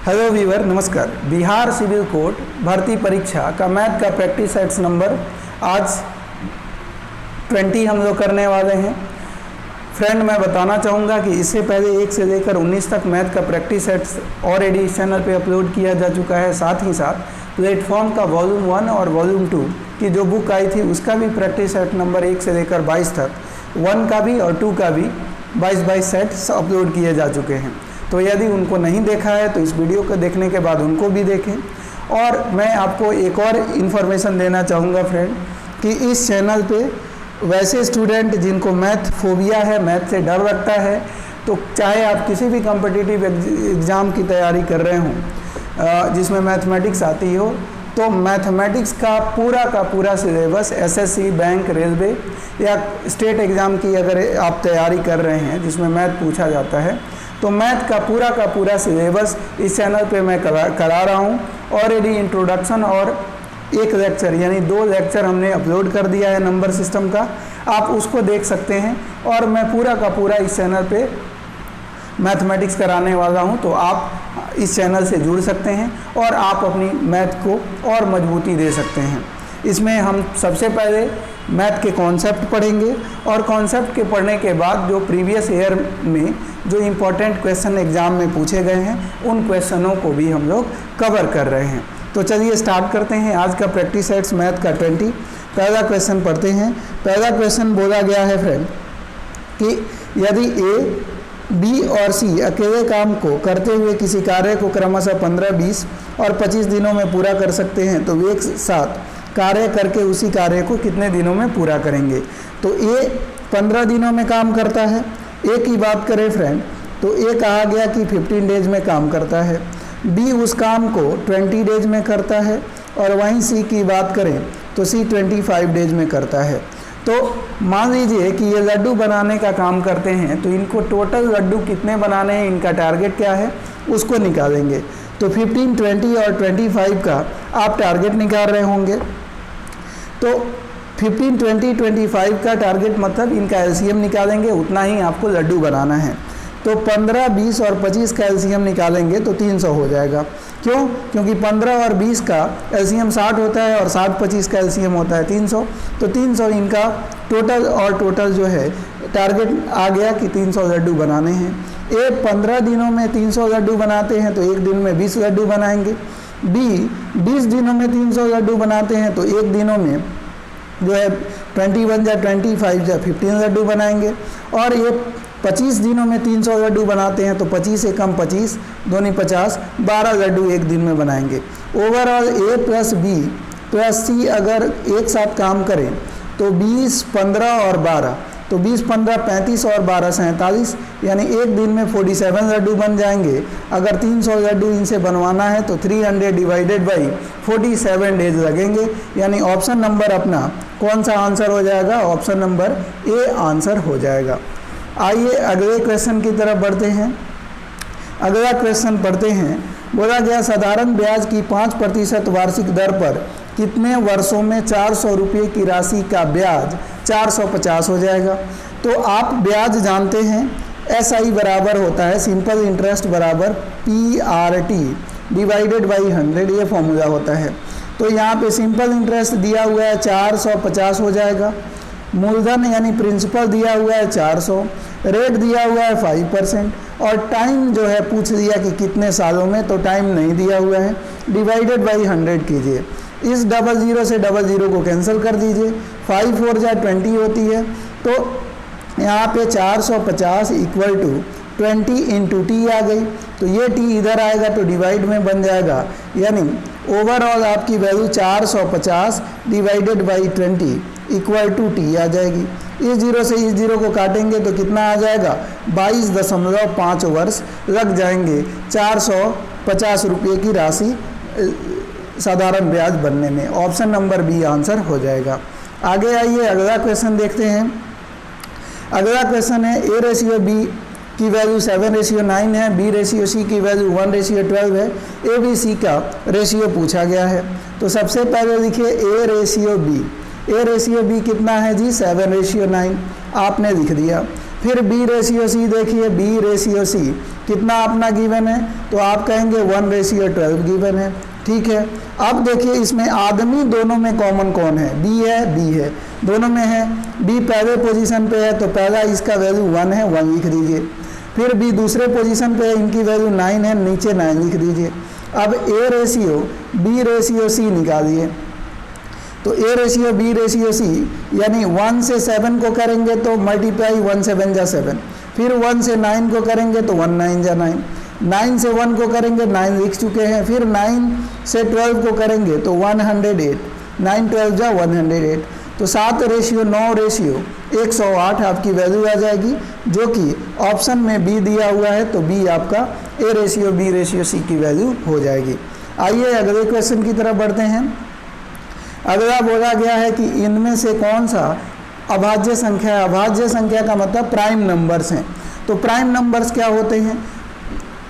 Hello Weaver, नमस्कार। Bihar civil court भर्ती परीक्षा का मैथ का प्रैक्टिस सेट्स नंबर आज 20 हम लोग करने वाले हैं। फ्रेंड, मैं बताना चाहूँगा कि इससे पहले 1 से लेकर 19 तक मैथ का प्रैक्टिस सेट्स ऑलरेडी इस चैनल पे अपलोड किया जा चुका है। साथ ही साथ प्लेटफॉर्म का वॉल्यूम 1 और वॉल्यूम 2 की जो बुक आई थी उसका भी प्रैक्टिस सेट नंबर 1 से लेकर 22 तक, 1 का भी और 2 का भी 22 सेट्स अपलोड किए जा चुके हैं। तो यदि उनको नहीं देखा है तो इस वीडियो को देखने के बाद उनको भी देखें। और मैं आपको एक और इन्फॉर्मेशन देना चाहूँगा फ्रेंड कि इस चैनल पे वैसे स्टूडेंट जिनको मैथ फोबिया है, मैथ से डर लगता है, तो चाहे आप किसी भी कॉम्पिटिटिव एग्ज़ाम की तैयारी कर रहे हों जिसमें मैथमेटिक्स आती हो, तो मैथमेटिक्स का पूरा सिलेबस एसएससी, बैंक, रेलवे या स्टेट एग्ज़ाम की अगर आप तैयारी कर रहे हैं जिसमें मैथ पूछा जाता है, तो मैथ का पूरा सिलेबस इस चैनल पे मैं करा रहा हूँ। ऑलरेडी इंट्रोडक्शन और एक लेक्चर यानी 2 लेक्चर हमने अपलोड कर दिया है नंबर सिस्टम का, आप उसको देख सकते हैं। और मैं पूरा इस चैनल पे मैथमेटिक्स कराने वाला हूँ, तो आप इस चैनल से जुड़ सकते हैं और आप अपनी मैथ को और मजबूती दे सकते हैं। इसमें हम सबसे पहले मैथ के कॉन्सेप्ट पढ़ेंगे और कॉन्सेप्ट के पढ़ने के बाद जो प्रीवियस ईयर में जो इम्पोर्टेंट क्वेश्चन एग्ज़ाम में पूछे गए हैं उन क्वेश्चनों को भी हम लोग कवर कर रहे हैं। तो चलिए स्टार्ट करते हैं आज का प्रैक्टिस सेट्स मैथ का 20। पहला क्वेश्चन पढ़ते हैं। पहला क्वेश्चन बोला गया है फ्रेंड कि यदि ए, बी और सी अकेले काम को करते हुए किसी कार्य को क्रमशः 15, 20 और 25 दिनों में पूरा कर सकते हैं, तो वे एक साथ कार्य करके उसी कार्य को कितने दिनों में पूरा करेंगे। तो ए 15 दिनों में काम करता है। ए की बात करें फ्रेंड तो ए कहा गया कि 15 डेज में काम करता है। बी उस काम को 20 डेज में करता है और वहीं सी की बात करें तो सी 25 डेज में करता है। तो मान लीजिए कि ये लड्डू बनाने का काम करते हैं, तो इनको टोटल लड्डू कितने बनाने हैं, इनका टारगेट क्या है उसको निकालेंगे। तो 15, 20 और 25 का आप टारगेट निकाल रहे होंगे। तो 15, 20, 25 का टारगेट मतलब इनका एलसीएम निकालेंगे, उतना ही आपको लड्डू बनाना है। तो 15, 20 और 25 का एलसीएम निकालेंगे तो 300 हो जाएगा। क्यों? क्योंकि 15 और 20 का एलसीएम 60 होता है और 60, 25 का एलसीएम होता है 300। तो 300 इनका टोटल जो है टारगेट आ गया कि 300 लड्डू बनाने हैं। ए 15 दिनों में 300 लड्डू बनाते हैं तो एक दिन में 20 लड्डू बनाएंगे। बी 20 दिनों में 300 लड्डू बनाते हैं तो एक दिनों में जो है 21 या 25 या 15 लड्डू बनाएंगे। और ये 25 दिनों में 300 लड्डू बनाते हैं तो 25 से कम 25, दोनों 50, 12 लड्डू एक दिन में बनाएंगे। ओवरऑल ए प्लस बी प्लस सी अगर एक साथ काम करें तो 20, 15 और 12, तो 20, 15, 35 और 12, 47, यानी एक दिन में 47 लड्डू बन जाएंगे। अगर 300 लड्डू इनसे बनवाना है तो 300 डिवाइडेड बाई 47 डेज लगेंगे। यानी ऑप्शन नंबर अपना कौन सा आंसर हो जाएगा? ऑप्शन नंबर ए आंसर हो जाएगा। आइए अगले क्वेश्चन की तरफ बढ़ते हैं। अगला क्वेश्चन पढ़ते हैं। बोला गया साधारण ब्याज की 5% वार्षिक दर पर कितने वर्षों में 400 रुपये की राशि का ब्याज 450 हो जाएगा। तो आप ब्याज जानते हैं, SI बराबर होता है सिंपल इंटरेस्ट बराबर PRT डिवाइडेड बाई 100, ये फॉर्मूला होता है। तो यहाँ पे सिंपल इंटरेस्ट दिया हुआ है 450 हो जाएगा। मूलधन यानी प्रिंसिपल दिया हुआ है 400, रेट दिया हुआ है 5% और टाइम जो है पूछ लिया कि कितने सालों में, तो टाइम नहीं दिया हुआ है। डिवाइडेड बाई 100 कीजिए। इस 00 से 00 को कैंसिल कर दीजिए। 5 4 जा 20 होती है। तो यहाँ पे 450 इक्वल टू 20 इंटू टी आ गई। तो ये टी इधर आएगा तो डिवाइड में बन जाएगा, यानी ओवरऑल आपकी value 450 divided by 20 equal to T आ जाएगी। इस 0 से इस 0 को काटेंगे तो कितना आ जाएगा? 22.5 वर्ष लग जाएंगे 450 रुपये की राशि साधारण ब्याज बनने में। ऑप्शन नंबर बी आंसर हो जाएगा। आगे आइए अगला क्वेश्चन देखते हैं। अगला क्वेश्चन है ए रेशियो बी की वैल्यू 7:9 है, बी रेशियो सी की वैल्यू 1:12 है, ए बी सी का रेशियो पूछा गया है। तो सबसे पहले लिखिए A ratio B. A ratio B कितना है जी? 7:9 आपने लिख दिया। फिर B/C देखिए, B/C कितना अपना गिवन है, तो आप कहेंगे 1/12 गिवन है। ठीक है, अब देखिए इसमें आदमी दोनों में कॉमन कौन है, B है, दोनों में है। B पहले पोजीशन पे है तो पहला इसका वैल्यू 1 है, 1 लिख दीजिए। फिर B दूसरे पोजीशन पे है, इनकी वैल्यू 9 है, नीचे 9 लिख दीजिए। अब A/C B/C निकालिए, तो A/B/C यानी 1 से 7 को करेंगे तो मल्टीप्लाई 1 7 जा 7, फिर 1 से 9 को करेंगे तो 1 9 जा 9, 9 से 1 को करेंगे 9 लिख चुके हैं, फिर 9 से 12 को करेंगे तो 108, 9 12 जा 108, तो 7/9/108 आपकी वैल्यू आ जाएगी, जो कि ऑप्शन में बी दिया हुआ है, तो बी आपका A/B/C की वैल्यू हो जाएगी। आइए अगले क्वेश्चन की तरफ बढ़ते हैं। अगला बोला गया है कि इनमें से कौन सा अभाज्य संख्या है। अभाज्य संख्या का मतलब प्राइम नंबर्स हैं। तो प्राइम नंबर्स क्या होते हैं,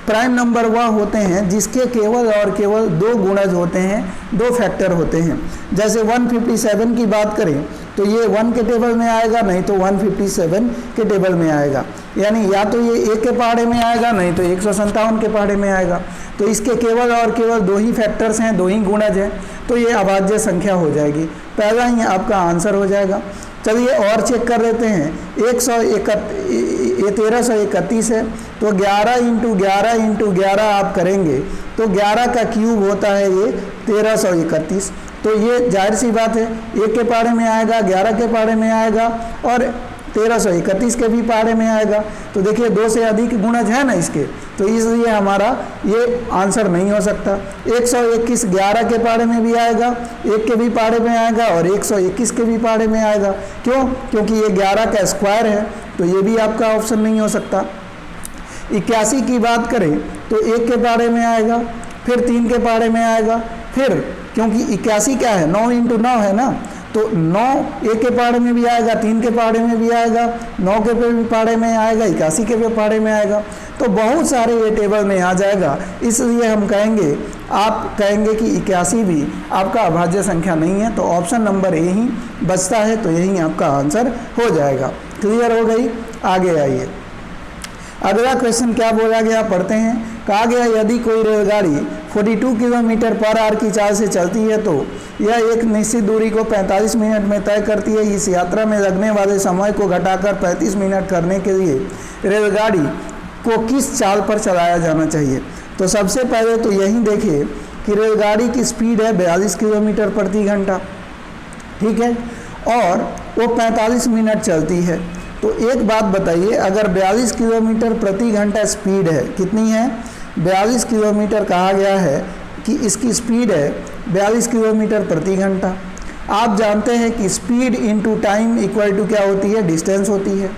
प्राइम नंबर वह होते हैं जिसके केवल और केवल 2 गुणज होते हैं, 2 फैक्टर होते हैं। जैसे 157 की बात करें तो ये 1 के टेबल में आएगा, नहीं तो 157 के टेबल में आएगा, यानी या तो ये 1 के पहाड़े में आएगा, नहीं तो 157 के पहाड़े में आएगा। तो इसके केवल और केवल 2 ही फैक्टर्स हैं, 2 ही गुणज हैं, तो ये अभाज्य संख्या हो जाएगी। पहला ही आपका आंसर हो जाएगा। चलिए और चेक कर लेते हैं। 1331 है, तो 11 × 11 × 11 आप करेंगे तो 11 का क्यूब होता है ये 1331। तो ये जाहिर सी बात है, 1 के पहाड़े में आएगा, 11 के पहाड़े में आएगा और 1331 के भी पहाड़े में आएगा। तो देखिए 2 से अधिक गुणज है ना इसके, तो इसलिए हमारा ये आंसर नहीं हो सकता। 121 11 के पहाड़े में भी आएगा, 1 के भी पहाड़े में आएगा और 121 के भी पहाड़े में आएगा। क्यों? क्योंकि ये 11 का स्क्वायर है, तो ये भी आपका ऑप्शन नहीं हो सकता। 81 की बात करें तो 1 के पहाड़े में आएगा, फिर 3 के पहाड़े में आएगा, फिर क्योंकि 81 क्या है, 9 × 9 है ना, तो 9 1 के पहाड़े में भी आएगा, 3 के पहाड़े में भी आएगा, 9 के भी पहाड़े में आएगा, 81 के भी पहाड़े में आएगा, तो बहुत सारे ये टेबल में आ जाएगा। इसलिए हम कहेंगे, आप कहेंगे कि 81 भी आपका अभाज्य संख्या नहीं है, तो ऑप्शन नंबर ए ही बचता है, तो यही आपका आंसर हो जाएगा। क्लियर हो गई? आगे आइए। अगला क्वेश्चन क्या बोला गया, पढ़ते हैं। कहा गया यदि कोई रेलगाड़ी 42 किलोमीटर/आवर की चाल से चलती है तो यह एक निश्चित दूरी को 45 मिनट में तय करती है। इस यात्रा में लगने वाले समय को घटाकर 35 मिनट करने के लिए रेलगाड़ी को किस चाल पर चलाया जाना चाहिए। तो सबसे पहले तो यही देखिए कि रेलगाड़ी की स्पीड है 42 किलोमीटर प्रति घंटा, ठीक है, और वो 45 मिनट चलती है। तो एक बात बताइए, अगर 42 किलोमीटर प्रति घंटा स्पीड है, कितनी है, 42 किलोमीटर कहा गया है कि इसकी स्पीड है 42 किलोमीटर प्रति घंटा। आप जानते हैं कि speed into time equal to क्या होती है, डिस्टेंस होती है।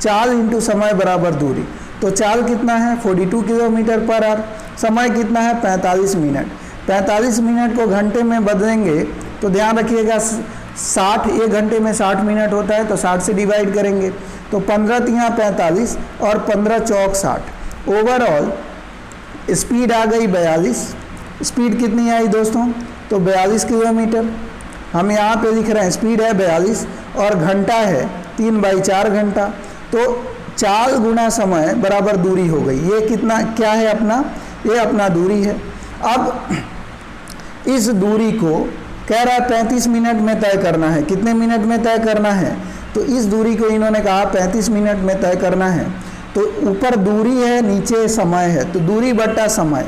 चाल इंटू समय बराबर दूरी। तो चाल कितना है 42 किलोमीटर/आवर, समय कितना है 45 मिनट। 45 मिनट को घंटे में बदलेंगे तो ध्यान रखिएगा 60, 1 घंटे में 60 मिनट होता है, तो 60 से डिवाइड करेंगे तो 15 × 45 और 15 × 60। ओवरऑल स्पीड आ गई 42। स्पीड कितनी आई दोस्तों, तो 42 किलोमीटर। हम यहाँ पे लिख रहे हैं स्पीड है 42 और घंटा है 3/4 घंटा। तो चाल गुना समय बराबर दूरी हो गई। ये कितना क्या है अपना, ये अपना दूरी है। अब इस दूरी को कह रहा है 35 मिनट में तय करना है। कितने मिनट में तय करना है, तो इस दूरी को इन्होंने कहा 35 मिनट में तय करना है। तो ऊपर दूरी है, नीचे समय है, तो दूरी बटा समय,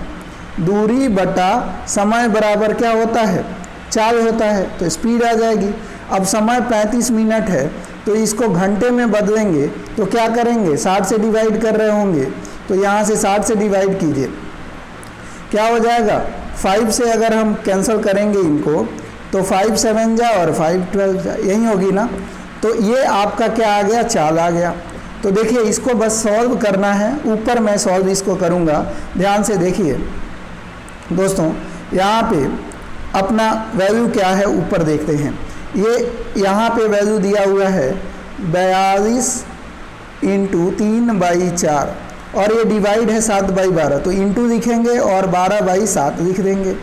दूरी बटा समय बराबर क्या होता है, चाल होता है। तो स्पीड आ जाएगी। अब समय 35 मिनट है, तो इसको घंटे में बदलेंगे तो क्या करेंगे, 60 से डिवाइड कर रहे होंगे, तो यहाँ से 60 से डिवाइड कीजिए, क्या हो जाएगा 5 से अगर हम कैंसिल करेंगे इनको तो 5 7 जा और 5 12 जा, यही होगी ना। तो ये आपका क्या आ गया, चाल आ गया। तो देखिए इसको बस सॉल्व करना है। ऊपर मैं सॉल्व इसको करूँगा, ध्यान से देखिए दोस्तों। यहाँ पे अपना वैल्यू क्या है ऊपर देखते हैं। ये यहाँ पे वैल्यू दिया हुआ है 42 × 3/4 और ये डिवाइड है 7/12, तो इंटू लिखेंगे और 12/7 लिख देंगे।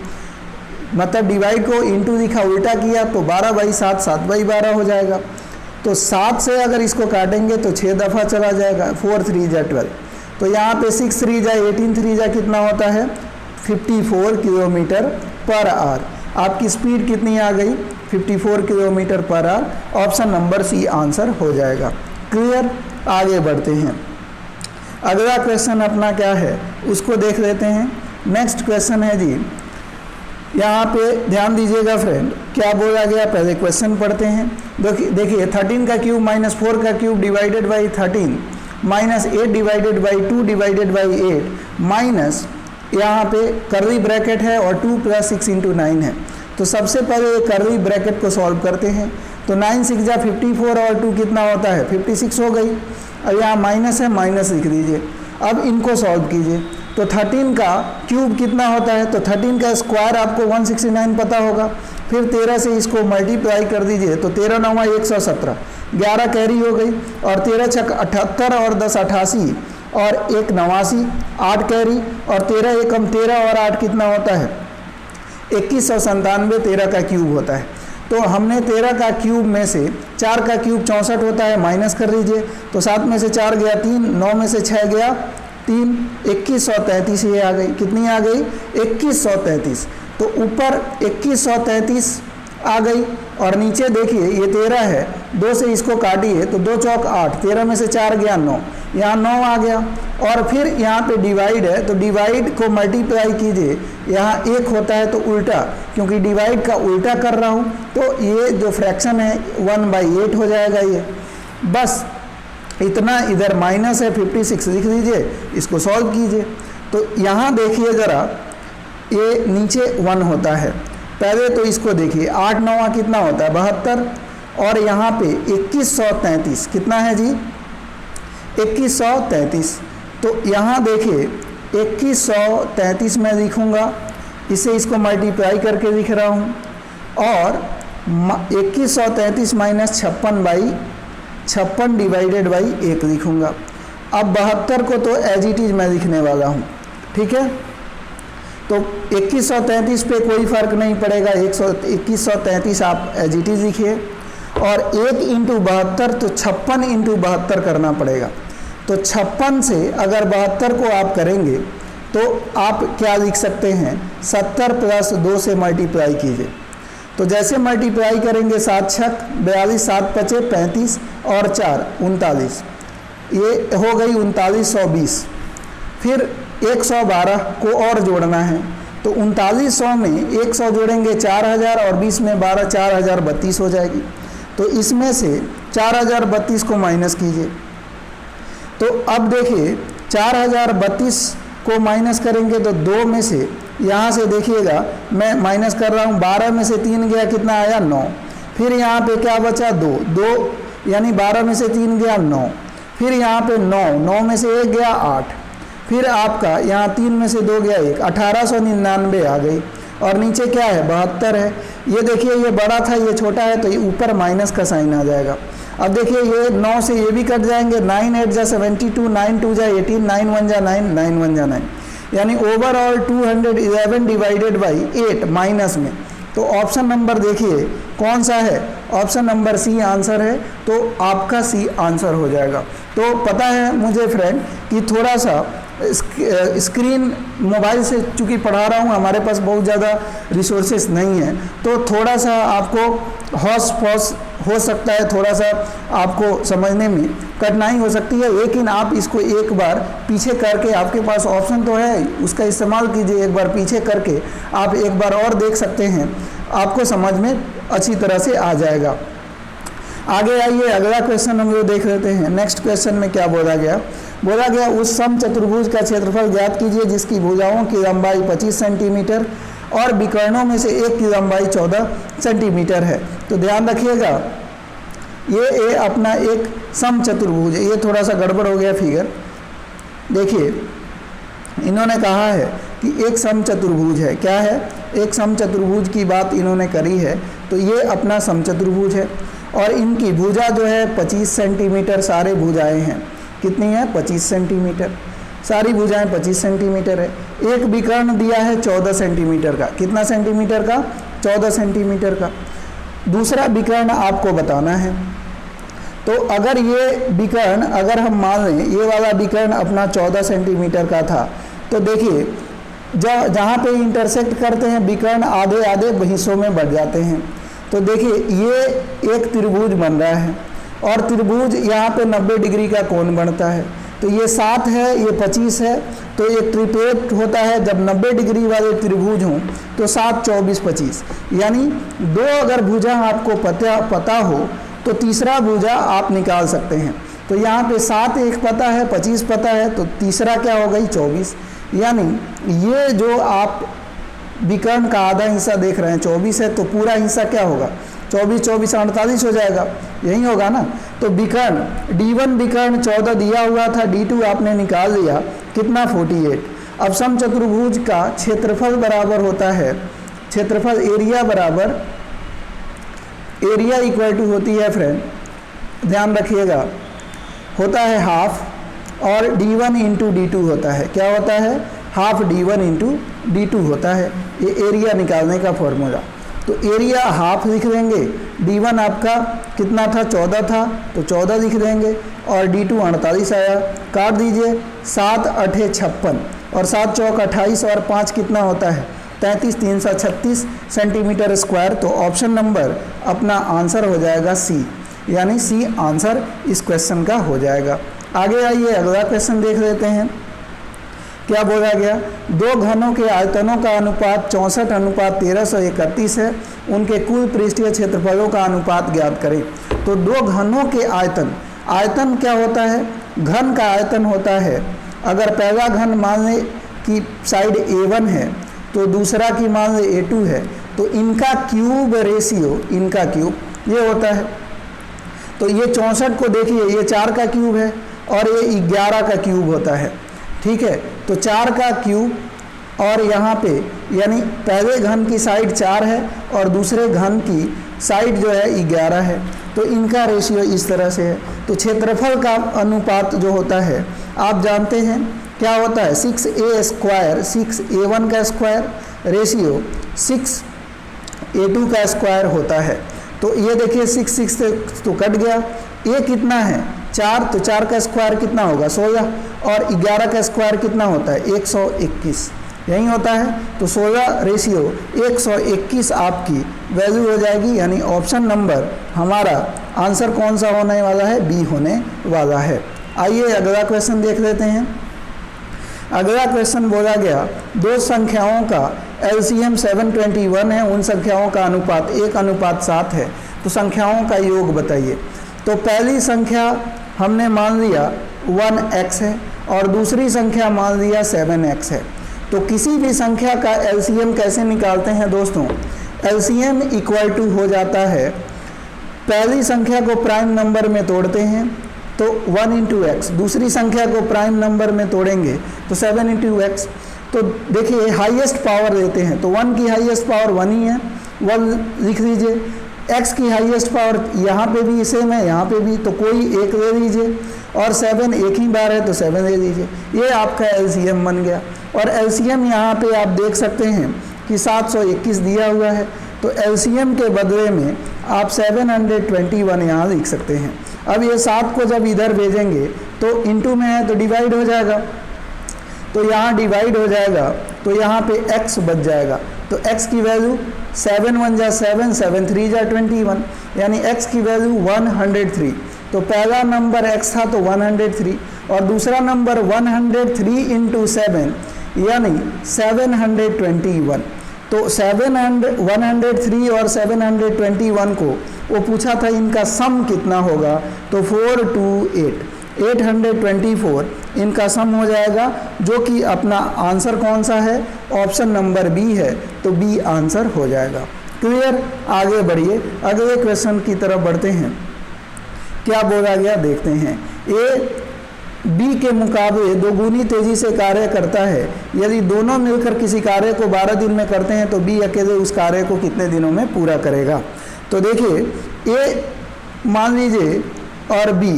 मतलब डिवाइड को इंटू लिखा, उल्टा किया तो 12/7 7/12 हो जाएगा। तो 7 से अगर इसको काटेंगे तो 6 दफ़ा चला जाएगा, 4 3 जा 12। तो यहाँ पे 6 3 जा 18 3 जा कितना होता है 54 किलोमीटर पर आवर। आपकी स्पीड कितनी आ गई 54 kilometre per hour. Option number C answer हो जाएगा। क्लियर, आगे बढ़ते हैं। अगला क्वेश्चन अपना क्या है उसको देख लेते हैं। नेक्स्ट क्वेश्चन है जी, यहाँ पे ध्यान दीजिएगा फ्रेंड, क्या बोला गया पहले क्वेश्चन पढ़ते हैं। देखिए 13 का क्यूब माइनस 4 का cube divided by 13 minus 8 divided by 2 divided by 8 minus यहाँ पे कर्ली ब्रैकेट है और 2 + 6 × 9 है। तो सबसे पहले कर्ली ब्रैकेट को सॉल्व करते हैं। तो 9 6 जा 54 और 2 कितना होता है 56 हो गई। अब यहाँ माइनस है, माइनस लिख दीजिए। अब इनको सॉल्व कीजिए। तो 13 का क्यूब कितना होता है, तो 13 का स्क्वायर आपको 169 पता होगा। फिर 13 से इसको मल्टीप्लाई कर दीजिए तो 13 9 117, 11 कैरी हो गई और 13 6 78 और 10 88 और 1 89, 8 कैरी और 13 1 13 और 8 कितना होता है 2197। 13 का क्यूब होता है। तो हमने 13 का क्यूब में से 4 का क्यूब 64 होता है, माइनस कर लीजिए। तो 7 में से 4 गया 3, 9 में से 6 गया 3, 2133 ये आ गई। कितनी आ गई 2133। तो ऊपर 2133 आ गई और नीचे देखिए ये 13 है, 2 से इसको काटिए तो 2 चौक 8, 13 में से 4 गया 9, यहाँ 9 आ गया। और फिर यहाँ पे डिवाइड है तो डिवाइड को मल्टीप्लाई कीजिए, यहाँ 1 होता है तो उल्टा, क्योंकि डिवाइड का उल्टा कर रहा हूँ तो ये जो फ्रैक्शन है 1/8 हो जाएगा ये। बस इतना, इधर माइनस है 56 लिख लीजिए, इसको सॉल्व कीजिए। तो यहाँ देखिए ज़रा, ये नीचे 1 होता है। पहले तो इसको देखिए 8 9 कितना होता है 72 और यहाँ पे 2133 कितना है जी 2133। तो यहाँ देखिए 2133 में लिखूँगा, इसे इसको मल्टीप्लाई करके लिख रहा हूँ और 2133 माइनस 56 डिवाइडेड बाई 1 लिखूँगा। अब 72 को तो एज इट इज़ मैं लिखने वाला हूँ, ठीक है। तो 2133 पे कोई फ़र्क नहीं पड़ेगा, 2133 आप एज इट इज़ लिखिए और 1 × 72 तो 56 × 72 करना पड़ेगा। तो 56 से अगर 72 को आप करेंगे तो आप क्या लिख सकते हैं 70 + 2 से मल्टीप्लाई कीजिए। तो जैसे मल्टीप्लाई करेंगे 7 6 42, 7 5 35 और 4 39, ये हो गई 3920। फिर 112 को और जोड़ना है तो 3900 में 100 जोड़ेंगे 4000 और 20 में 12 4032 हो जाएगी। तो इसमें से 4032 को माइनस कीजिए। तो अब देखिए 4032 को माइनस करेंगे तो 2 में से, यहाँ से देखिएगा मैं माइनस कर रहा हूँ, 12 में से 3 गया कितना आया 9। फिर यहाँ पे क्या बचा 2 यानी 12 में से 3 गया 9। फिर यहाँ पे 9 में से 1 गया 8। फिर आपका यहाँ 3 में से 2 गया 1, 1899 आ गई। और नीचे क्या है 72 है। ये देखिए ये बड़ा था ये छोटा है तो ये ऊपर माइनस का साइन आ जाएगा। अब देखिए ये 9 से ये भी कट जाएंगे, 9 8 जा 72, 9 2 जा 18, 9 1 जा 9, 9 1 जा 9, यानी ओवरऑल 211 डिवाइडेड बाई 8 माइनस में। तो ऑप्शन नंबर देखिए कौन सा है, ऑप्शन नंबर सी आंसर है। तो आपका सी आंसर हो जाएगा। तो पता है मुझे फ्रेंड कि थोड़ा सा स्क्रीन मोबाइल से चूँकि पढ़ा रहा हूँ, हमारे पास बहुत ज़्यादा रिसोर्सेस नहीं है, तो थोड़ा सा आपको हौस पौस हो सकता है, थोड़ा सा आपको समझने में कठिनाई हो सकती है। लेकिन आप इसको एक बार पीछे करके, आपके पास ऑप्शन तो है उसका इस्तेमाल कीजिए, एक बार पीछे करके आप एक बार और देख सकते हैं, आपको समझ में अच्छी तरह से आ जाएगा। आगे आइए अगला क्वेश्चन हम लोग देख लेते हैं। नेक्स्ट क्वेश्चन में क्या बोला गया उस समचतुर्भुज का क्षेत्रफल ज्ञात कीजिए जिसकी भुजाओं की लंबाई 25 सेंटीमीटर और विकर्णों में से एक की लंबाई 14 सेंटीमीटर है। तो ध्यान रखिएगा ये अपना एक समचतुर्भुज है। ये थोड़ा सा गड़बड़ हो गया फिगर, देखिए इन्होंने कहा है कि एक समचतुर्भुज है। क्या है, एक समचतुर्भुज की बात इन्होंने करी है। तो ये अपना समचतुर्भुज है और इनकी भुजा जो है 25 सेंटीमीटर सारे भुजाएं हैं। कितनी है 25 सेंटीमीटर, सारी भुजाएं 25 सेंटीमीटर है। एक विकर्ण दिया है 14 सेंटीमीटर का। कितना सेंटीमीटर का 14 सेंटीमीटर का। दूसरा विकर्ण आपको बताना है। तो अगर ये विकर्ण, अगर हम मान लें ये वाला विकर्ण अपना 14 सेंटीमीटर का था, तो देखिए जहाँ पे इंटरसेक्ट करते हैं विकर्ण आधे आधे हिस्सों में बढ़ जाते हैं। तो देखिए ये एक त्रिभुज बन रहा है और त्रिभुज यहाँ पे 90 डिग्री का कोण बनता है। तो ये 7 है, ये 25 है, तो ये ट्रिपेट होता है जब 90 डिग्री वाले त्रिभुज हों तो 7, 24, 25, यानी 2 अगर भुजा आपको पता हो तो तीसरा भुजा आप निकाल सकते हैं। तो यहाँ पे 7 एक पता है, 25 पता है, तो तीसरा क्या हो गई 24, यानी ये जो आप विकर्ण का आधा हिस्सा देख रहे हैं 24 है, तो पूरा हिस्सा क्या होगा 24, 24, 48 हो जाएगा, यही होगा ना। तो विकर्ण D1 विकर्ण 14 दिया हुआ था, D2 आपने निकाल लिया, कितना 48। अब समचतुर्भुज का क्षेत्रफल बराबर होता है, क्षेत्रफल एरिया बराबर, एरिया इक्वल टू होती है फ्रेंड, ध्यान रखिएगा, होता है हाफ, और D1 इंटू D2 होता है, क्या होता है हाफ D1 इंटू D2 होता है, ये एरिया निकालने का फॉर्मूला। तो एरिया हाफ लिख देंगे, D1 आपका कितना था 14 था, तो 14 लिख देंगे, और D2 48 आया, काट दीजिए, 7 8 56, और 7 चौक 28, और 5 कितना होता है 33, 336 सेंटीमीटर स्क्वायर। तो ऑप्शन नंबर अपना आंसर हो जाएगा सी, यानी सी आंसर इस क्वेश्चन का हो जाएगा। आगे आइए अगला क्वेश्चन देख लेते हैं, क्या बोला गया, 2 घनों के आयतनों का अनुपात 64:1331 है, उनके कुल पृष्ठीय क्षेत्रफलों का अनुपात ज्ञात करें। तो 2 घनों के आयतन, आयतन क्या होता है, घन का आयतन होता है, अगर पहला घन मान लें कि साइड A1 है तो दूसरा की मान लें A2 है, तो इनका क्यूब रेशियो, इनका क्यूब ये होता है। तो ये 64 को देखिए, ये 4 का क्यूब है और ये 11 का क्यूब होता है, ठीक है। तो 4 का क्यूब और यहाँ पे यानी पहले घन की साइड 4 है और दूसरे घन की साइड जो है 11 है, तो इनका रेशियो इस तरह से है। तो क्षेत्रफल का अनुपात जो होता है आप जानते हैं क्या होता है, 6a स्क्वायर 6a1 का स्क्वायर रेशियो 6a2 का स्क्वायर होता है। तो ये देखिए 6 से तो कट गया, ये कितना है 4, तो 4 का स्क्वायर कितना होगा 16, और 11 का स्क्वायर कितना होता है 121, यही होता है। तो 16 रेशियो 121 आपकी वैल्यू हो जाएगी, यानी ऑप्शन नंबर हमारा आंसर कौन सा होने वाला है, बी होने वाला है। आइए अगला क्वेश्चन देख लेते हैं। अगला क्वेश्चन बोला गया 2 संख्याओं का LCM 721 है, उन संख्याओं का अनुपात 1:7 है, तो संख्याओं का योग बताइए। तो पहली संख्या हमने मान लिया 1x है और दूसरी संख्या मान लिया 7x है। तो किसी भी संख्या का LCM कैसे निकालते हैं दोस्तों, LCM इक्वल टू हो जाता है, पहली संख्या को प्राइम नंबर में तोड़ते हैं तो 1 इंटू एक्स, दूसरी संख्या को प्राइम नंबर में तोड़ेंगे तो 7 इंटू एक्स। तो देखिए हाईएस्ट पावर लेते हैं, तो 1 की हाईएस्ट पावर 1 ही है, 1 लिख लीजिए। x की हाईएस्ट पावर यहाँ पे भी सेम है, यहाँ पे भी, तो कोई एक ले लीजिए, और 7 एक ही बार है तो 7 ले लीजिए। ये आपका LCM बन गया। और LCM यहाँ पे आप देख सकते हैं कि 721 दिया हुआ है, तो LCM के बदले में आप 721 यहाँ लिख सकते हैं। अब ये 7 को जब इधर भेजेंगे तो इंटू में है तो डिवाइड हो जाएगा, तो यहाँ डिवाइड हो जाएगा, तो यहाँ पे x बच जाएगा। तो x की वैल्यू 7 1 जा 7, 7 3 जा 21, यानी x की वैल्यू 103। तो पहला नंबर x था तो 103, और दूसरा नंबर 103 इंटू 7 यानी 721। तो 103 और 721 को वो पूछा था इनका सम कितना होगा, तो 824 इनका सम हो जाएगा, जो कि अपना आंसर कौन सा है, ऑप्शन नंबर बी है, तो बी आंसर हो जाएगा। क्लियर, आगे बढ़िए, अगले क्वेश्चन की तरफ बढ़ते हैं। क्या बोला गया देखते हैं। ए बी के मुकाबले दोगुनी तेजी से कार्य करता है, यदि दोनों मिलकर किसी कार्य को 12 दिन में करते हैं तो बी अकेले उस कार्य को कितने दिनों में पूरा करेगा। तो देखिए ए मान लीजिए और बी,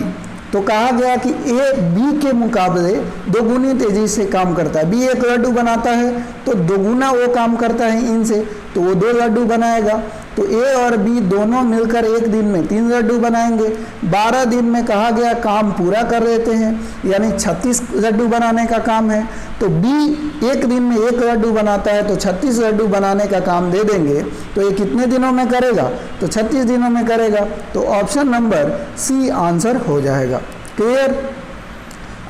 तो कहा गया कि ए बी के मुकाबले दोगुनी तेजी से काम करता है। बी एक लड्डू बनाता है तो दोगुना वो काम करता है इनसे, तो वो 2 लड्डू बनाएगा। तो ए और बी दोनों मिलकर एक दिन में 3 लड्डू बनाएंगे। 12 दिन में कहा गया काम पूरा कर लेते हैं, यानी 36 लड्डू बनाने का काम है। तो बी एक दिन में 1 लड्डू बनाता है, तो 36 लड्डू बनाने का काम दे देंगे। तो ये कितने दिनों में करेगा? तो 36 दिनों में करेगा। तो ऑप्शन नंबर सी आंसर हो जाएगा। क्लियर?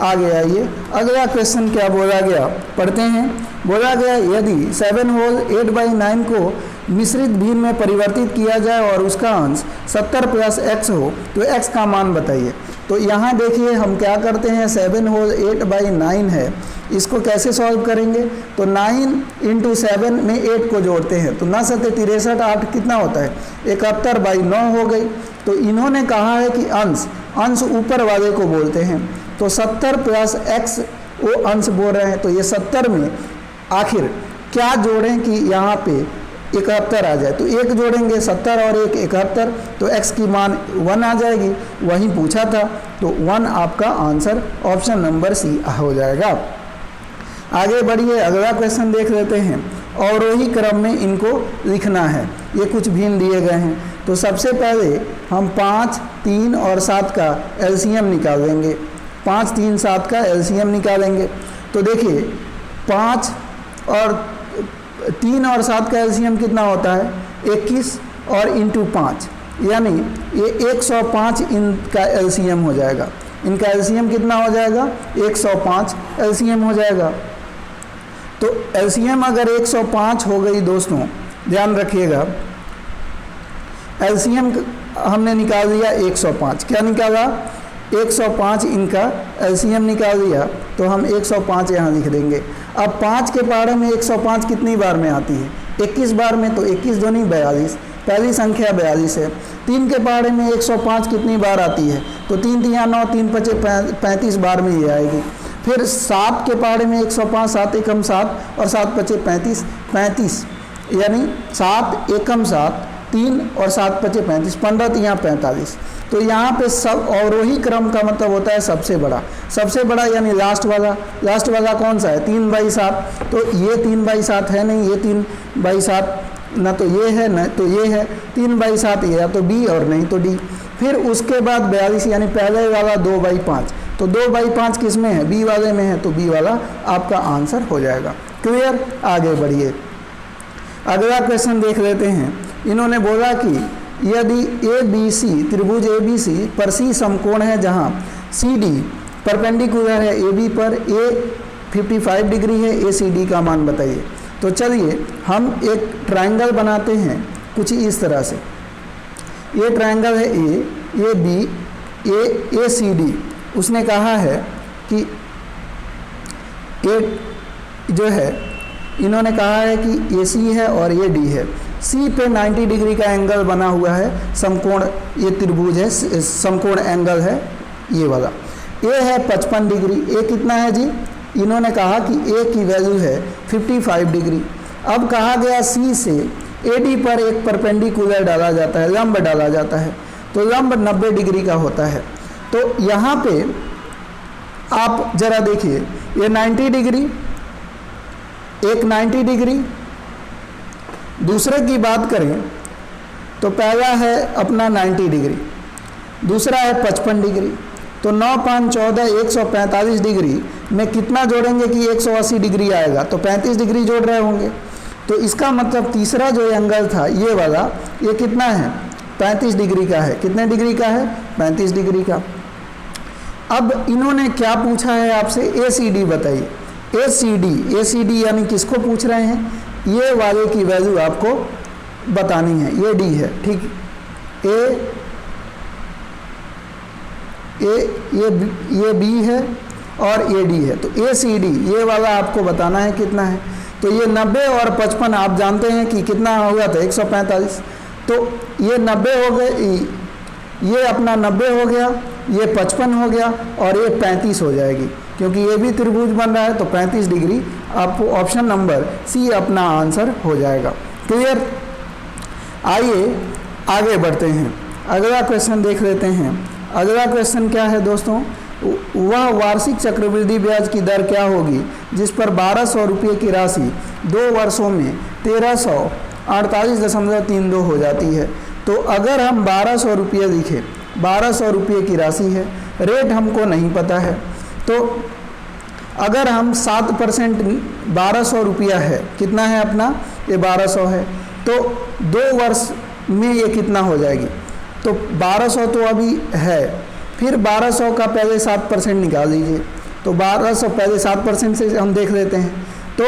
आगे आइए, अगला क्वेश्चन क्या बोला गया, पढ़ते हैं। बोला गया यदि 7 होल 8/9 को मिश्रित भिन्न में परिवर्तित किया जाए और उसका अंश 70 + x हो तो x का मान बताइए। तो यहाँ देखिए हम क्या करते हैं, 7 होल 8/9 है, इसको कैसे सॉल्व करेंगे? तो 9 × 7 में 8 को जोड़ते हैं, तो 9 × 7 = 63, 8 कितना होता है? 71/9 हो गई। तो इन्होंने कहा है कि अंश ऊपर वाले को बोलते हैं, तो 70 + x वो अंश बोल रहे हैं। तो ये 70 में आखिर क्या जोड़ें कि यहाँ पे 71 आ जाए? तो 1 जोड़ेंगे, 70 और 1 71, तो x की मान 1 आ जाएगी, वही पूछा था। तो 1 आपका आंसर ऑप्शन नंबर सी हो जाएगा। आगे बढ़िए, अगला क्वेश्चन देख लेते हैं। अवरोही क्रम में इनको लिखना है, ये कुछ भिन्न दिए गए हैं। तो सबसे पहले हम 5, 3 और 7 का एलसीएम निकाल देंगे। 5, 3, 7 का एलसीएम निकालेंगे। तो देखिए 5 और 3 और 7 का एलसीएम कितना होता है? 21 और इंटू 5, यानी ये 105 इनका एलसीएम हो जाएगा। इनका एलसीएम कितना हो जाएगा? 105 एलसीएम हो जाएगा। तो एलसीएम अगर 105 हो गई दोस्तों, ध्यान रखिएगा, एलसीएम हमने निकाल दिया 105। क्या निकाला? 105 इनका एलसीएम निकाल दिया, तो हम 105 यहाँ लिख देंगे। अब 5 के पहाड़े में 105 कितनी बार में आती है? 21 बार में, तो 21 दूनी 42, पहली संख्या 42 है। 3 के पहाड़े में 105 कितनी बार आती है? तो 3 × 9, 3 × 5 = 35 बार में ये आएगी। फिर 7 के पहाड़े में 105, 7 × 7 और 7 × 5 = 35, यानी 7 × 7 3 और 7 × 5 = 35, 15 × 3 = 45। तो यहाँ पे सब अवरोही क्रम का मतलब होता है सबसे बड़ा। सबसे बड़ा यानी लास्ट वाला कौन सा है? 3/7। तो ये 3/7 है नहीं, ये 3/7 ना तो ये है ना तो ये है। 3/7 ये या तो बी और नहीं तो डी। फिर उसके बाद 42 यानी पहले वाला 2/5। तो 2/5 किस में है? बी वाले में है, तो बी वाला आपका आंसर हो जाएगा। क्लियर? आगे बढ़िए, अगला क्वेश्चन देख लेते हैं। इन्होंने बोला कि यदि ABC त्रिभुज ABC पर C समकोण है जहां CD परपेंडिकुलर है AB पर, A 55 डिग्री है, ACD का मान बताइए। तो चलिए हम एक ट्रायंगल बनाते हैं कुछ इस तरह से। ये ट्रायंगल है A, ये B, ACD। उसने कहा है कि A जो है, इन्होंने कहा है कि AC है और ये D है। C पे 90 डिग्री का एंगल बना हुआ है, समकोण ये त्रिभुज है, समकोण एंगल है ये वाला। A है 55 डिग्री। A कितना है जी? इन्होंने कहा कि A की वैल्यू है 55 डिग्री। अब कहा गया C से AD पर एक परपेंडिकुलर डाला जाता है, लंब डाला जाता है, तो लंब 90 डिग्री का होता है। तो यहाँ पे आप जरा देखिए, ये 90 डिग्री, एक 90 डिग्री। दूसरे की बात करें तो पहला है अपना 90 डिग्री, दूसरा है 55 डिग्री। तो 9, 5, 14, 145 डिग्री में कितना जोड़ेंगे कि 180 डिग्री आएगा? तो 35 डिग्री जोड़ रहे होंगे। तो इसका मतलब तीसरा जो एंगल था ये वाला, ये कितना है? 35 डिग्री का है। कितने डिग्री का है? 35 डिग्री का। अब इन्होंने क्या पूछा है आपसे? ACD बताइए। ACD यानी किसको पूछ रहे हैं? ये वाले की वैल्यू आपको बतानी है। ये D है, ठीक। ये B है और ये D है। तो ACD ये वाला आपको बताना है कितना है। तो ये 90 और 55 आप जानते हैं कि कितना हुआ था? 145। तो ये 90 हो गए, ये अपना 90 हो गया, ये 55 हो गया और ये 35 हो जाएगी, क्योंकि ये भी त्रिभुज बन रहा है। तो 35 डिग्री आपको ऑप्शन नंबर सी अपना आंसर हो जाएगा। क्लियर? आइए आगे बढ़ते हैं, अगला क्वेश्चन देख लेते हैं। अगला क्वेश्चन क्या है दोस्तों? वह वार्षिक चक्रवृद्धि ब्याज की दर क्या होगी जिस पर 1200 रुपये की राशि 2 वर्षों में 1300 48.32 हो जाती है। तो अगर हम 1200 रुपये लिखें, 1200 रुपये की राशि है, रेट हमको नहीं पता है, तो अगर हम 7% 1200 रुपया है, कितना है अपना, ये 1200 है, तो 2 वर्ष में ये कितना हो जाएगी, तो 1200 तो अभी है, फिर 1200 का पहले 7% निकाल दीजिए, तो 1200 पहले 7% से हम देख लेते हैं, तो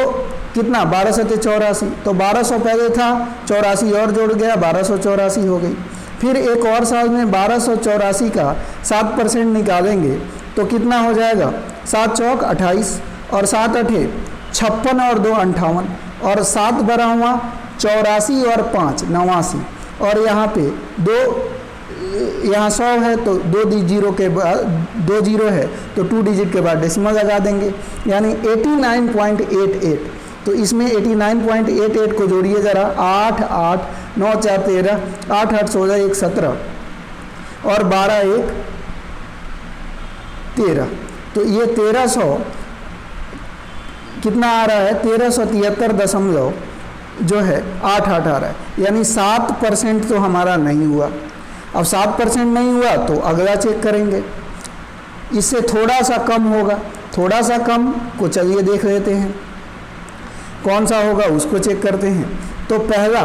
कितना 1200 × 84, तो 1200 पहले था, 84 और जोड़ गया, 1284 हो गई। फिर एक और साल में 1284 का 7% निकालेंगे तो कितना हो जाएगा, 7 चौक 28 और 7 अठे 56 और 2 58 और 7 12वां 84 और 5 89 और यहाँ पे 2, यहाँ 100 है तो 2 जीरो के बाद 2 जीरो है तो 2 डिजिट के बाद डेसिमल लगा देंगे, यानी 89.88। तो इसमें 89.88 को जोड़िए ज़रा, 8 8 9 4 13 8 8 16 1 17 और 12 1 13, तो ये 1300 कितना आ रहा है, 1373 जो है 8 8 आ रहा है, यानी 7% तो हमारा नहीं हुआ। अब 7% नहीं हुआ तो अगला चेक करेंगे, इससे थोड़ा सा कम होगा, थोड़ा सा कम को चलिए देख लेते हैं कौन सा होगा, उसको चेक करते हैं। तो पहला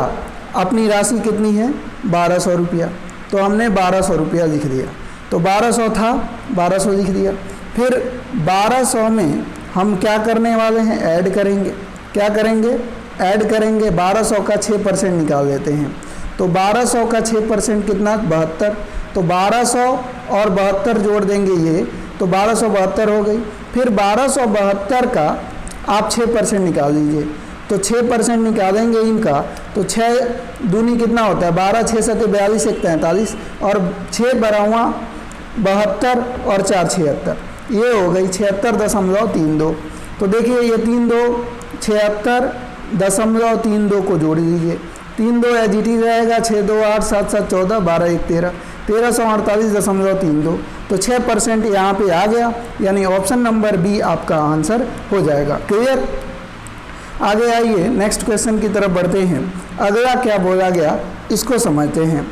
अपनी राशि कितनी है, 1200 रुपया, तो हमने 1200 रुपया लिख दिया, तो 1200 था 1200 लिख दिया। फिर 1200 में हम क्या करने वाले हैं, ऐड करेंगे, क्या करेंगे, ऐड करेंगे, 1200 का 6% निकाल देते हैं, तो 1200 का 6% कितना, 72, तो 1200 और 72 जोड़ देंगे ये, तो 1272 हो गई। फिर 1272 का आप 6% निकाल दीजिए, तो 6% निकालेंगे इनका, तो 6 दूनी कितना होता है, 12 6 7 42 1 43 और 6 12वां 72 और 4 76, ये हो गई 76.32। तो देखिए ये 32 76.32 को जोड़ दीजिए, 32 एजीटी रहेगा, 6 2 8 7 7 14 12 1 13 1348.32, तो 6% यहाँ पे आ गया, यानी ऑप्शन नंबर बी आपका आंसर हो जाएगा। क्लियर। आगे आइए नेक्स्ट क्वेश्चन की तरफ बढ़ते हैं। अगला क्या बोला गया इसको समझते हैं।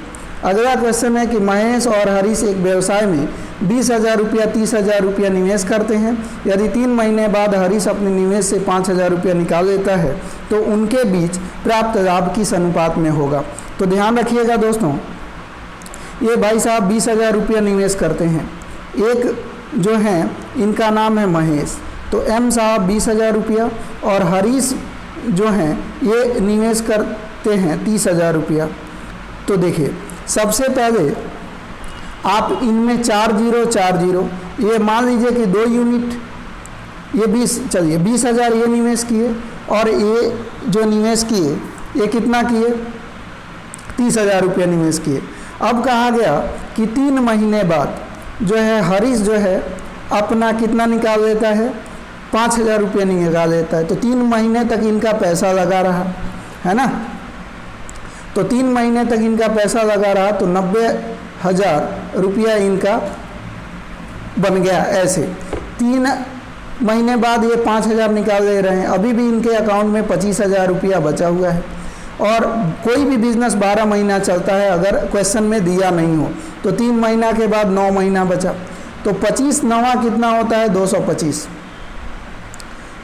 अगला क्वेश्चन है कि महेश और हरीश एक व्यवसाय में 20,000 रुपया 30,000 रुपया निवेश करते हैं। यदि 3 महीने बाद हरीश अपने निवेश से 5,000 रुपया निकाल लेता है तो उनके बीच प्राप्त लाभ किस अनुपात में होगा। तो ध्यान रखिएगा दोस्तों, ये भाई साहब 20,000 रुपया निवेश करते हैं, एक जो हैं इनका नाम है महेश, तो एम साहब 20,000 रुपया और हरीश जो हैं ये निवेश करते हैं 30,000 रुपया। तो देखिए सबसे पहले आप इनमें 4 जीरो 4 जीरो, ये मान लीजिए कि 2 यूनिट, ये 20, चलिए 20,000 ये निवेश किए और ये जो निवेश किए ये कितना किए, 30,000 रुपया निवेश किए। अब कहा गया कि 3 महीने बाद जो है हरीश जो है अपना कितना निकाल लेता है, 5,000 रुपये निकाल लेता है। तो 3 महीने तक इनका पैसा लगा रहा है ना, तो 3 महीने तक इनका पैसा लगा रहा, तो 90,000 रुपया इनका बन गया। ऐसे 3 महीने बाद ये 5,000 निकाल ले रहे हैं, अभी भी इनके अकाउंट में 25,000 रुपया बचा हुआ है। और कोई भी बिजनेस 12 महीना चलता है, अगर क्वेश्चन में दिया नहीं हो तो 3 महीना के बाद 9 महीना बचा, तो 25 नवा कितना होता है, 225,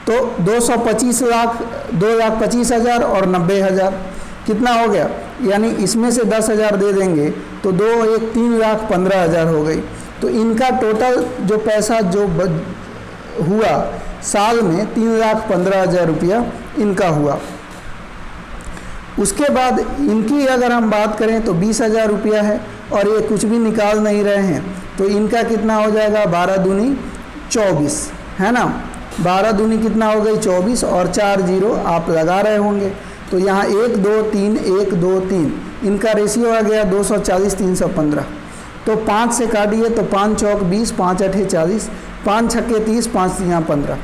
तो 225 लाख 2,25,000 और 90,000 कितना हो गया, यानी इसमें से 10,000 दे देंगे तो 2 1 3,15,000 हो गई। तो इनका टोटल जो पैसा जो हुआ साल में 3,15,000 रुपया इनका हुआ। उसके बाद इनकी अगर हम बात करें तो 20,000 रुपया है और ये कुछ भी निकाल नहीं रहे हैं, तो इनका कितना हो जाएगा, 12 दूनी 24 है ना, 12 दूनी कितना हो गई 24 और 4 जीरो आप लगा रहे होंगे, तो यहाँ 1 2 3 1 2 3 इनका रेशियो आ गया 240 315। तो 5 से काटिए तो 5 चौक 20 5 अठे 40 5 छक्के 30 5 यहाँ 15,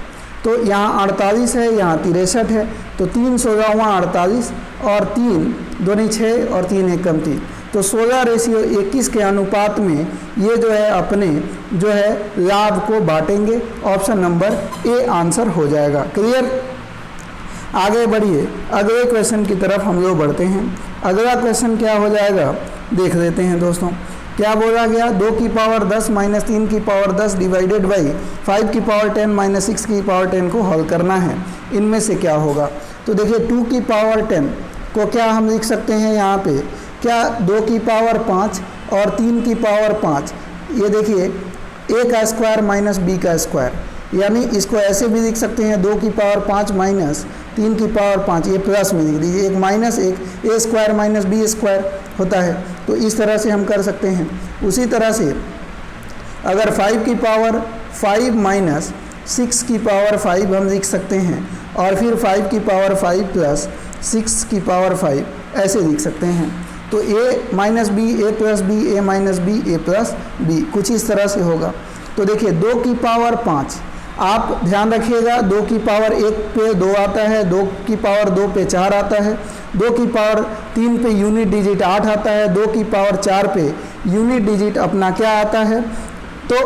तो यहाँ 48 है, यहाँ 63 है, तो 3 16वां 48 और 3 दूनी 6 और 3 एकम 3, तो 16 रेशियो 21 के अनुपात में ये जो है अपने जो है लाभ को बांटेंगे। ऑप्शन नंबर ए आंसर हो जाएगा। क्लियर। आगे बढ़िए, अगले क्वेश्चन की तरफ हम लोग बढ़ते हैं। अगला क्वेश्चन क्या हो जाएगा देख लेते हैं दोस्तों। क्या बोला गया, 2 की पावर 10 माइनस 3 की पावर 10 डिवाइडेड बाई 5 की पावर 10 माइनस 6 की पावर 10 को हल करना है। इनमें से क्या होगा? तो देखिए 2 की पावर 10 को क्या हम लिख सकते हैं यहाँ पे, क्या 2 की पावर 5 और 3 की पावर 5, ये देखिए a का स्क्वायर माइनस b का स्क्वायर, यानी इसको ऐसे भी लिख सकते हैं 2 की पावर 5 माइनस 3 की पावर 5, ये प्लस में लिख दीजिए, एक माइनस एक a square minus b square होता है। तो इस तरह से हम कर सकते हैं। उसी तरह से अगर 5 की पावर 5 माइनस 6 की पावर 5 हम लिख सकते हैं, और फिर 5 की पावर 5 प्लस 6 की पावर 5 ऐसे लिख सकते हैं। तो a minus B, A plus B, A minus B, A plus B, कुछ इस तरह से होगा। तो देखिए 2 की पावर 5, आप ध्यान रखिएगा 2 की पावर 1 पे 2 आता है, 2 की पावर 2 पे 4 आता है, 2 की पावर 3 पे यूनिट डिजिट 8 आता है, 2 की पावर 4 पे यूनिट डिजिट अपना क्या आता है, तो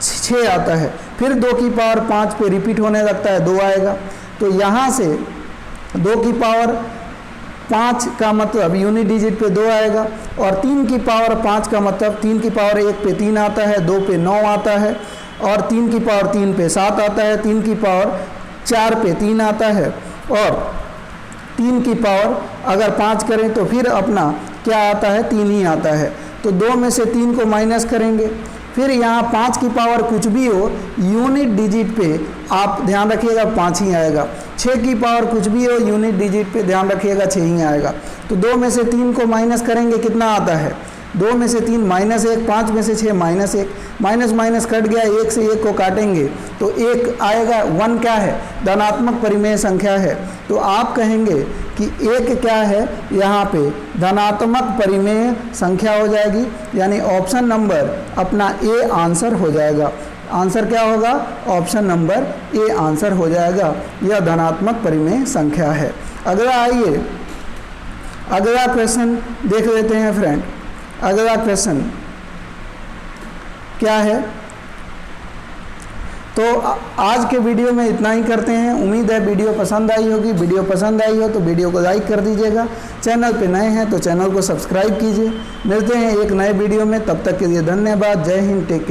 6 आता है। फिर 2 की पावर 5 पे रिपीट होने लगता है, 2 आएगा। तो यहाँ से 2 की पावर 5 का मतलब यूनिट डिजिट पे 2 आएगा, और 3 की पावर 5 का मतलब 3 की पावर 1 पे 3 आता है, 2 पे 9 आता है, और 3 की पावर 3 पे 7 आता है, 3 की पावर 4 पे 3 आता है, और 3 की पावर अगर 5 करें तो फिर अपना क्या आता है, 3 ही आता है। तो 2 में से 3 को माइनस करेंगे, फिर यहाँ 5 की पावर कुछ भी हो यूनिट डिजिट पे आप ध्यान रखिएगा 5 ही आएगा। 6 की पावर कुछ भी हो यूनिट डिजिट पे ध्यान रखिएगा 6 ही आएगा। तो 2 में से 3 को माइनस करेंगे, कितना आता है, 2 में से 3 माइनस 1, 5 में से 6 माइनस 1, माइनस माइनस कट गया, 1 से 1 को काटेंगे तो 1 आएगा। 1 क्या है, धनात्मक परिमेय संख्या है। तो आप कहेंगे कि 1 क्या है, यहाँ पे धनात्मक परिमेय संख्या हो जाएगी, यानी ऑप्शन नंबर अपना ए आंसर हो जाएगा। आंसर क्या होगा, ऑप्शन नंबर ए आंसर हो जाएगा, यह धनात्मक परिमेय संख्या है। अगला आइए, अगला क्वेश्चन देख लेते हैं फ्रेंड। अगला क्वेश्चन क्या है, तो आज के वीडियो में इतना ही करते हैं। उम्मीद है वीडियो पसंद आई होगी। वीडियो पसंद आई हो तो वीडियो को लाइक कर दीजिएगा। चैनल पे नए हैं तो चैनल को सब्सक्राइब कीजिए। मिलते हैं एक नए वीडियो में, तब तक के लिए धन्यवाद। जय हिंद, टेक केयर।